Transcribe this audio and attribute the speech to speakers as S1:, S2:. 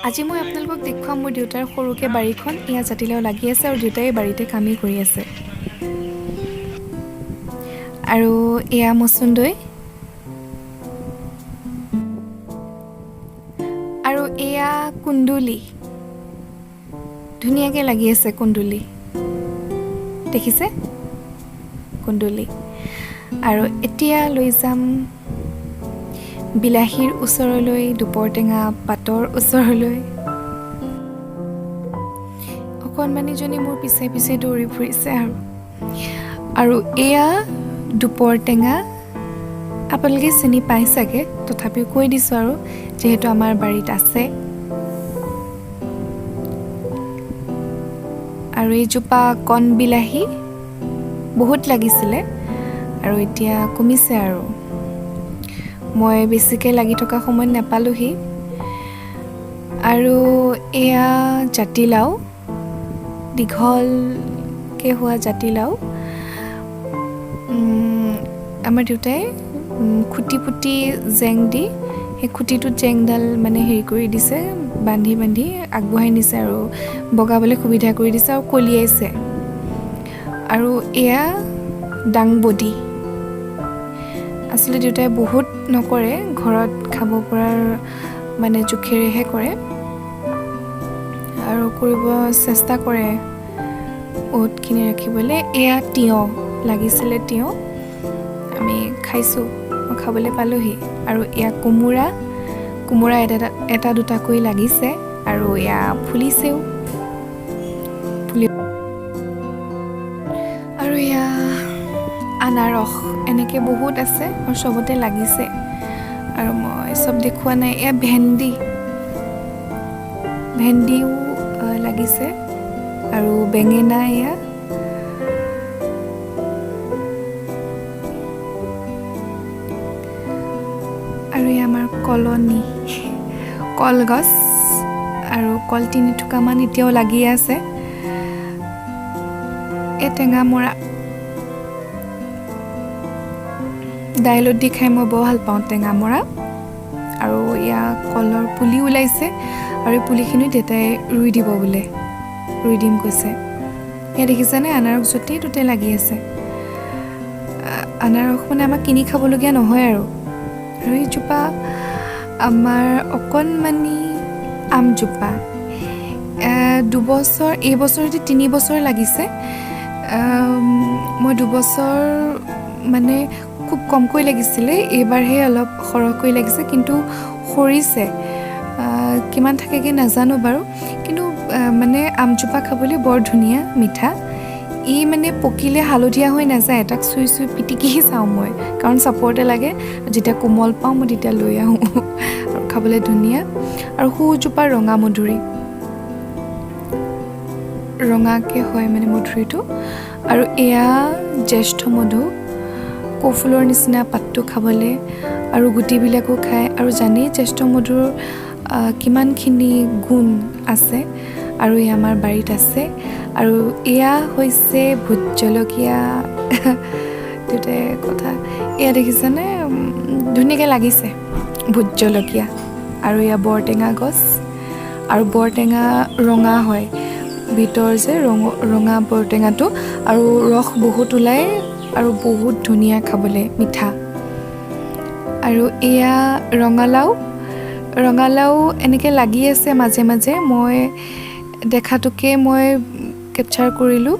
S1: আজি মই আপোনালোকক দেখুৱাম মোৰ দেউতাৰ সৰুকৈ বাৰীখন। এয়া জাতিলাও লাগি আছে আৰু দেউতাই বাৰীতে কামেই কৰি আছে। আৰু এয়া মচুন্দৈ আৰু এয়া কুন্দুলি, ধুনীয়াকৈ লাগি আছে কুন্দুলি, দেখিছে কুন্দুলি। আৰু এতিয়া লৈ যাম বিলাহীৰ ওচৰলৈ, দুপৰ টেঙা পাতৰ ওচৰলৈ। অকণমানিজনী মোৰ পিছে পিছে দৌৰি ফুৰিছে। আৰু এয়া দুপৰ টেঙা, আপোনালোকে চিনি পাই চাগে, তথাপিও কৈ দিছোঁ আৰু যিহেতু আমাৰ বাৰীত আছে। আৰু এইজোপা কণ বিলাহী বহুত লাগিছিলে আৰু এতিয়া কমিছে আৰু মই বেছিকৈ লাগি থকা সময়ত নাপালোহি। আৰু এয়া জাতিলাও, দীঘলকৈ হোৱা জাতিলাও। আমাৰ দেউতাই খুটি পুতি জেং দি সেই খুটিটোত জেংডাল মানে হেৰি কৰি দিছে, বান্ধি বান্ধি আগবঢ়াই নিছে আৰু বগাবলৈ সুবিধা কৰি দিছে আৰু কলিয়াইছে। আৰু এয়া দাংবডি, আচলতে দেউতাই বহুত নকৰে, ঘৰত খাব পৰাৰ মানে জোখেৰেহে কৰে আৰু কৰিব চেষ্টা কৰে বহুতখিনি ৰাখিবলৈ। এয়া তিয়ঁহ লাগিছিলে, তিয়ঁহ আমি খাইছোঁ, মই খাবলৈ পালোহি। আৰু এয়া কোমোৰা এটা দুটাকৈ লাগিছে আৰু এয়া ফুলিছেও। আৰু এয়া আনাৰস, এনেকৈ বহুত আছে আৰু চবতে লাগিছে আৰু মই চব দেখুওৱা নাই। এয়া ভেন্দিও লাগিছে আৰু বেঙেনা। এয়া আৰু এয়া আমাৰ কলনী, কলগছ আৰু কল 3 থোকামান এতিয়াও লাগি আছে। এই টেঙামৰা, দাইলত দি খাই মই বৰ ভাল পাওঁ টেঙামৰা। আৰু এয়া কলৰ পুলি ওলাইছে আৰু এই পুলিখিনি দেউতাই ৰুই দিব বোলে, ৰুই দিম কৈছে। এয়া দেখিছেনে, আনাৰস য'তে ত'তে লাগি আছে। আনাৰস মানে আমাক কিনি খাবলগীয়া নহয় আৰু এইজোপা আমাৰ অকণমানি আমজোপা, দুবছৰ, এইবছৰতে 3 বছৰ লাগিছে। মই 2 বছৰ মানে খুব কমকৈ লাগিছিলে, এইবাৰহে অলপ সৰহকৈ লাগিছে, কিন্তু সৰিছে। কিমান থাকেগৈ নাজানো বাৰু, কিন্তু মানে আমজোপা খাবলৈ বৰ ধুনীয়া, মিঠা। ই মানে পকিলে হালধীয়া হৈ নাযায়, তাক চুই চুই পিটিকি চাওঁ মই, কাৰণ চাপৰতে লাগে। যেতিয়া কোমল পাওঁ মই তেতিয়া লৈ আহোঁ আৰু খাবলৈ ধুনীয়া। আৰু সোজোপা ৰঙা মধুৰি, ৰঙাকৈ হয় মানে মধুৰিটো। আৰু এয়া জ্যেষ্ঠ মধু, কফুলৰ নিচিনা পাতটো খাবলৈ আৰু গুটিবিলাকো খায়। আৰু জানেই জ্যেষ্ঠ মধুৰ কিমানখিনি গুণ আছে, আৰু এয়া আমাৰ বাৰীত আছে। আৰু এয়া হৈছে ভোট জলকীয়া, দুটাই কথা। এয়া দেখিছেনে, ধুনীয়াকৈ লাগিছে ভোট জলকীয়া। আৰু এয়া বৰটেঙা গছ, আৰু বৰটেঙা ৰঙা হয়, ভিতৰ যে ৰঙা বৰটেঙাটো, আৰু ৰস বহুত ওলায় আৰু বহুত ধুনীয়া খাবলৈ, মিঠা। আৰু এয়া ৰঙালাও এনেকৈ লাগি আছে মাজে মাজে, মই দেখাটোকে মই কেপচাৰ কৰিলোঁ।